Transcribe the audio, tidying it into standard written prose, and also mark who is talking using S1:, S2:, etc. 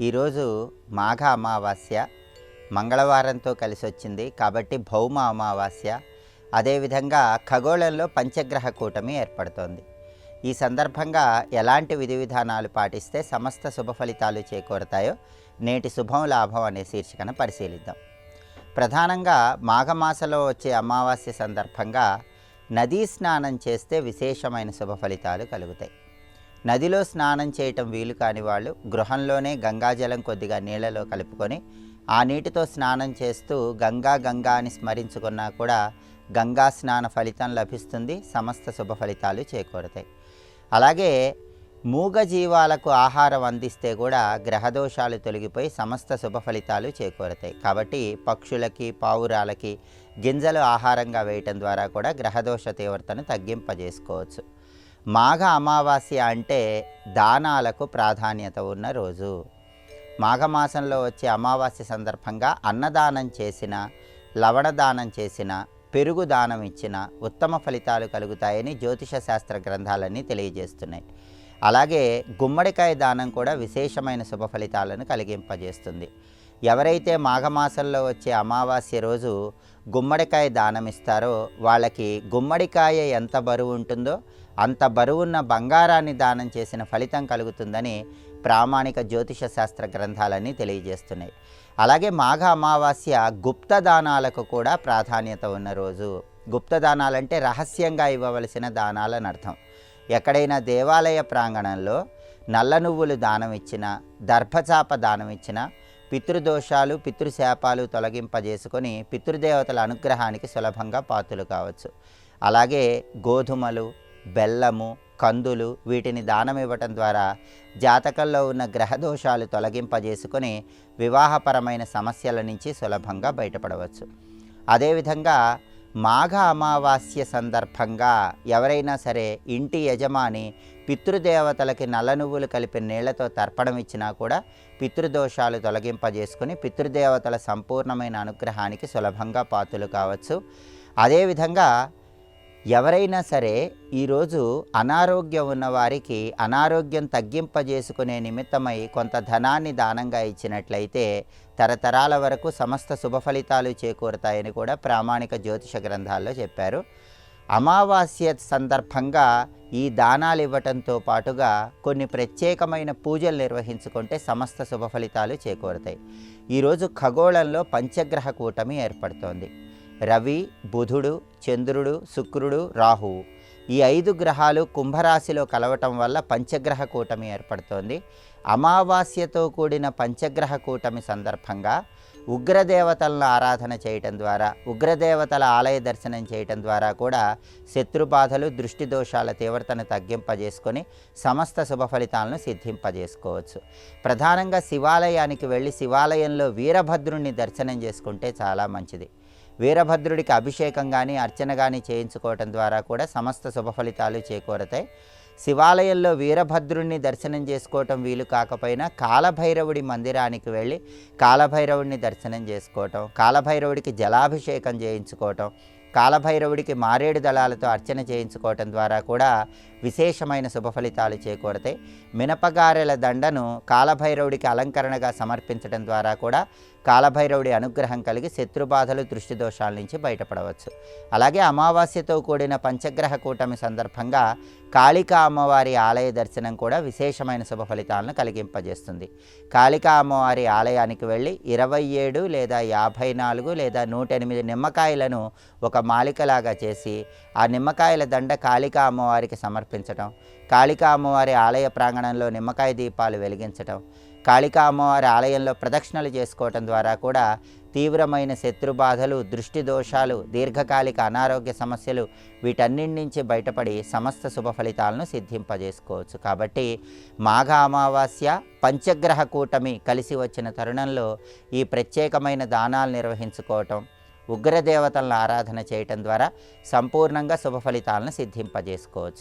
S1: ఈరోజు మాఘ అమావాస్య మంగళవారంతో కలిసి వచ్చింది కాబట్టి భౌమ అమావాస్య. అదేవిధంగా ఖగోళంలో పంచగ్రహ కూటమి ఏర్పడుతోంది. ఈ సందర్భంగా ఎలాంటి విధి విధానాలు పాటిస్తే సమస్త శుభ ఫలితాలు చేకూరతాయో నేటి శుభం లాభం అనే శీర్షికను పరిశీలిద్దాం. ప్రధానంగా మాఘమాసంలో వచ్చే అమావాస్య సందర్భంగా నదీ స్నానం చేస్తే విశేషమైన శుభ ఫలితాలు కలుగుతాయి. నదిలో స్నానం చేయటం వీలు కాని వాళ్ళు గృహంలోనే గంగాజలం కొద్దిగా నీళ్లలో కలుపుకొని ఆ నీటితో స్నానం చేస్తూ గంగా అని స్మరించుకున్నా కూడా గంగా స్నాన ఫలితం లభిస్తుంది. సమస్త శుభ ఫలితాలు చేకూరుతాయి. అలాగే మూగజీవాలకు ఆహారం అందిస్తే కూడా గ్రహదోషాలు తొలగిపోయి సమస్త శుభ ఫలితాలు చేకూరుతాయి. కాబట్టి పక్షులకి పావురాలకి గింజలు ఆహారంగా వేయటం ద్వారా కూడా గ్రహదోష తీవ్రతను తగ్గింపజేసుకోవచ్చు. మాఘ అమావాస్య అంటే దానాలకు ప్రాధాన్యత ఉన్న రోజు. మాఘమాసంలో వచ్చే అమావాస్య సందర్భంగా అన్నదానం చేసిన, లవణదానం చేసిన, పెరుగు దానం ఇచ్చిన ఉత్తమ ఫలితాలు కలుగుతాయని జ్యోతిష శాస్త్ర గ్రంథాలన్నీ తెలియజేస్తున్నాయి. అలాగే గుమ్మడికాయ దానం కూడా విశేషమైన శుభ ఫలితాలను కలిగింపజేస్తుంది. ఎవరైతే మాఘమాసంలో వచ్చే అమావాస్య రోజు గుమ్మడికాయ దానం ఇస్తారో వాళ్ళకి గుమ్మడికాయ ఎంత బరువు ఉంటుందో అంత బరువున్న బంగారాన్ని దానం చేసిన ఫలితం కలుగుతుందని ప్రామాణిక జ్యోతిష శాస్త్ర గ్రంథాలన్నీ తెలియజేస్తున్నాయి. అలాగే మాఘ అమావాస్య గుప్తదానాలకు కూడా ప్రాధాన్యత ఉన్న రోజు. గుప్తదానాలంటే రహస్యంగా ఇవ్వవలసిన దానాలని అర్థం. ఎక్కడైనా దేవాలయ ప్రాంగణంలో నల్ల నువ్వులు దానం ఇచ్చిన, దర్భచాప దానం ఇచ్చిన పితృదోషాలు పితృశాపాలు తొలగింపజేసుకొని పితృదేవతల అనుగ్రహానికి సులభంగా పాత్రలు కావచ్చు. అలాగే గోధుమలు, బెల్లము, కందులు వీటిని దానం ఇవ్వటం ద్వారా జాతకంలో ఉన్న గ్రహదోషాలు తొలగింపజేసుకొని వివాహపరమైన సమస్యల నుంచి సులభంగా బయటపడవచ్చు. అదేవిధంగా మాఘ అమావాస్య సందర్భంగా ఎవరైనా సరే ఇంటి యజమాని పితృదేవతలకి నల్ల నువ్వులు కలిపిన నీళ్లతో తర్పణం ఇచ్చినా కూడా పితృదోషాలు తొలగింపజేసుకుని పితృదేవతల సంపూర్ణమైన అనుగ్రహానికి సులభంగా పాత్రలు కావచ్చు. అదేవిధంగా ఎవరైనా సరే ఈరోజు అనారోగ్యం ఉన్నవారికి అనారోగ్యం తగ్గింపజేసుకునే నిమిత్తమై కొంత ధనాన్ని దానంగా ఇచ్చినట్లయితే తరతరాల వరకు సమస్త శుభ ఫలితాలు చేకూరుతాయని కూడా ప్రామాణిక జ్యోతిష గ్రంథాల్లో చెప్పారు. అమావాస్య సందర్భంగా ఈ దానాలు ఇవ్వటంతో పాటుగా కొన్ని ప్రత్యేకమైన పూజలు నిర్వహించుకుంటే సమస్త శుభ ఫలితాలు చేకూరుతాయి. ఈరోజు ఖగోళంలో పంచగ్రహ కూటమి ఏర్పడుతోంది. రవి, బుధుడు, చంద్రుడు, శుక్రుడు, రాహువు ఈ 5 గ్రహాలు కుంభరాశిలో కలవటం వల్ల పంచగ్రహ కూటమి ఏర్పడుతోంది. అమావాస్యతో కూడిన పంచగ్రహ కూటమి సందర్భంగా ఉగ్రదేవతలను ఆరాధన చేయటం ద్వారా, ఉగ్రదేవతల ఆలయ దర్శనం చేయటం ద్వారా కూడా శత్రుబాధలు, దృష్టి దోషాల తీవ్రతను తగ్గింపజేసుకొని సమస్త శుభ ఫలితాలను సిద్ధింపజేసుకోవచ్చు. ప్రధానంగా శివాలయానికి వెళ్ళి శివాలయంలో వీరభద్రుణ్ణి దర్శనం చేసుకుంటే చాలా మంచిది. వీరభద్రుడికి అభిషేకం కానీ అర్చన కానీ చేయించుకోవటం ద్వారా కూడా సమస్త శుభ ఫలితాలు చేకూరతాయి. శివాలయంలో వీరభద్రుడిని దర్శనం చేసుకోవటం వీలు కాకపోయినా కాలభైరవుడి మందిరానికి వెళ్ళి కాలభైరవుడిని దర్శనం చేసుకోవటం, కాలభైరవుడికి జలాభిషేకం చేయించుకోవటం, కాలభైరవుడికి మారేడు దళాలతో అర్చన చేయించుకోవటం ద్వారా కూడా విశేషమైన శుభ ఫలితాలు చేకూరతాయి. మినపగారెల దండను కాలభైరవుడికి అలంకరణగా సమర్పించడం ద్వారా కూడా కాలభైరవుడి అనుగ్రహం కలిగి శత్రుబాధలు, దృష్టి దోషాల నుంచి బయటపడవచ్చు. అలాగే అమావాస్యతో కూడిన పంచగ్రహ కూటమి సందర్భంగా కాళికా అమ్మవారి ఆలయ దర్శనం కూడా విశేషమైన శుభ ఫలితాలను కలిగింపజేస్తుంది. కాళికా అమ్మవారి ఆలయానికి వెళ్ళి 27 లేదా 54 లేదా 108 నిమ్మకాయలను ఒక మాలికలాగా చేసి ఆ నిమ్మకాయల దండ కాళికా అమ్మవారికి సమర్పించటం, కాళికా అమ్మవారి ఆలయ ప్రాంగణంలో నిమ్మకాయ దీపాలు వెలిగించటం, కాళికా అమ్మవారి ఆలయంలో ప్రదక్షిణలు చేసుకోవటం ద్వారా కూడా తీవ్రమైన శత్రుబాధలు, దృష్టి దోషాలు, దీర్ఘకాలిక అనారోగ్య సమస్యలు వీటన్నింటి నుంచి బయటపడి సమస్త శుభ ఫలితాలను సిద్ధింపజేసుకోవచ్చు. కాబట్టి మాఘ అమావాస్య పంచగ్రహ కూటమి కలిసి వచ్చిన తరుణంలో ఈ ప్రత్యేకమైన దానాలు నిర్వహించుకోవటం, ఉగ్రదేవతలను ఆరాధన చేయటం ద్వారా సంపూర్ణంగా శుభ ఫలితాలను సిద్ధింపజేసుకోవచ్చు.